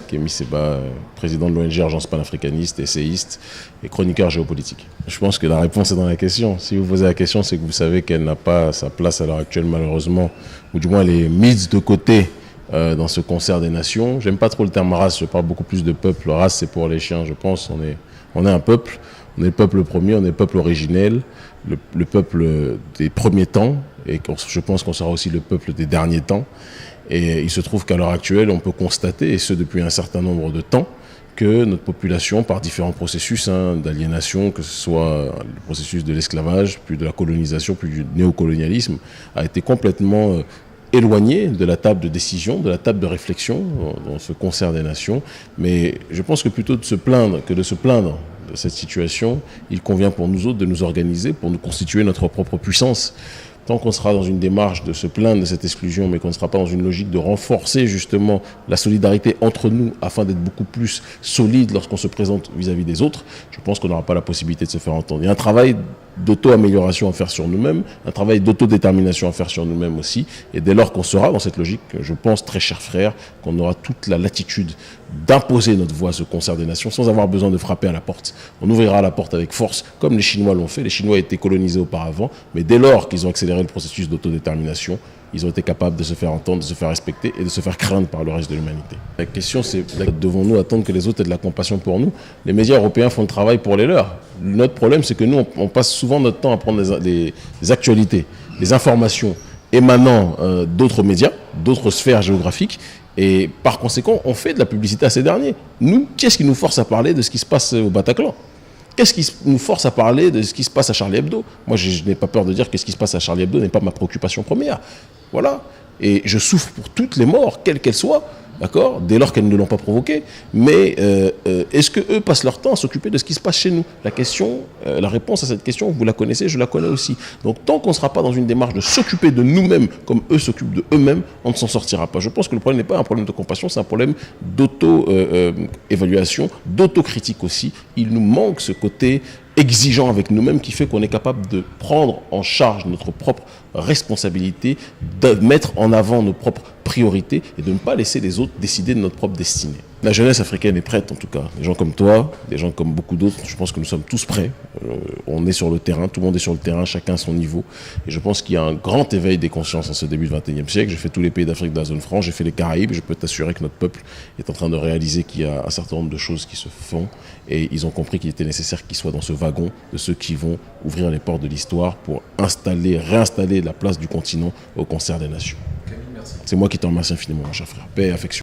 Kémy Séba, président de l'ONG Urgence panafricaniste, essayiste et chroniqueur géopolitique. Je pense que la réponse est dans la question. Si vous posez la question, c'est que vous savez qu'elle n'a pas sa place à l'heure actuelle, malheureusement, ou du moins elle est mise de côté dans ce concert des nations. J'aime pas trop le terme race, je parle beaucoup plus de peuple. Race, c'est pour les chiens, je pense. On est un peuple, on est le peuple premier, on est le peuple originel, le peuple des premiers temps, et je pense qu'on sera aussi le peuple des derniers temps. Et il se trouve qu'à l'heure actuelle, on peut constater, et ce depuis un certain nombre de temps, que notre population, par différents processus d'aliénation, que ce soit le processus de l'esclavage, puis de la colonisation, puis du néocolonialisme, a été complètement éloignée de la table de décision, de la table de réflexion dans ce concert des nations. Mais je pense que plutôt de se plaindre que de se plaindre de cette situation, il convient pour nous autres de nous organiser pour nous constituer notre propre puissance. Tant qu'on sera dans une démarche de se plaindre de cette exclusion, mais qu'on ne sera pas dans une logique de renforcer justement la solidarité entre nous afin d'être beaucoup plus solide lorsqu'on se présente vis-à-vis des autres, je pense qu'on n'aura pas la possibilité de se faire entendre. Il y a un travail d'auto-amélioration à faire sur nous-mêmes, un travail d'autodétermination à faire sur nous-mêmes aussi. Et dès lors qu'on sera dans cette logique, je pense, très chers frères, qu'on aura toute la latitude d'imposer notre voix à ce concert des nations sans avoir besoin de frapper à la porte. On ouvrira la porte avec force, comme les Chinois l'ont fait. Les Chinois étaient colonisés auparavant, mais dès lors qu'ils ont accéléré le processus d'autodétermination, ils ont été capables de se faire entendre, de se faire respecter et de se faire craindre par le reste de l'humanité. La question, c'est devons-nous attendre que les autres aient de la compassion pour nous? Les médias européens font le travail pour les leurs. Notre problème, c'est que nous, on passe souvent notre temps à prendre les actualités, les informations émanant d'autres médias, d'autres sphères géographiques, et par conséquent, on fait de la publicité à ces derniers. Nous, qu'est-ce qui nous force à parler de ce qui se passe au Bataclan? Qu'est-ce qui nous force à parler de ce qui se passe à Charlie Hebdo? Moi, je n'ai pas peur de dire que ce qui se passe à Charlie Hebdo n'est pas ma préoccupation première. Voilà. Et je souffre pour toutes les morts, quelles qu'elles soient, d'accord, dès lors qu'elles ne l'ont pas provoqué. Mais est-ce qu'eux passent leur temps à s'occuper de ce qui se passe chez nous? La question, la réponse à cette question, vous la connaissez, je la connais aussi. Donc tant qu'on ne sera pas dans une démarche de s'occuper de nous-mêmes comme eux s'occupent de eux-mêmes, on ne s'en sortira pas. Je pense que le problème n'est pas un problème de compassion, c'est un problème d'auto-évaluation, d'autocritique aussi. Il nous manque ce côté exigeant avec nous-mêmes qui fait qu'on est capable de prendre en charge notre propre responsabilité, de mettre en avant nos propres priorités et de ne pas laisser les autres décider de notre propre destinée. La jeunesse africaine est prête en tout cas. Des gens comme toi, des gens comme beaucoup d'autres, je pense que nous sommes tous prêts. On est sur le terrain, tout le monde est sur le terrain, chacun à son niveau. Et je pense qu'il y a un grand éveil des consciences en ce début du XXIe siècle. J'ai fait tous les pays d'Afrique de la zone franc, j'ai fait les Caraïbes. Je peux t'assurer que notre peuple est en train de réaliser qu'il y a un certain nombre de choses qui se font. Et ils ont compris qu'il était nécessaire qu'ils soient dans ce wagon de ceux qui vont ouvrir les portes de l'histoire pour réinstaller la place du continent au concert des nations. C'est moi qui t'en remercie infiniment, mon cher frère. Paix et affection.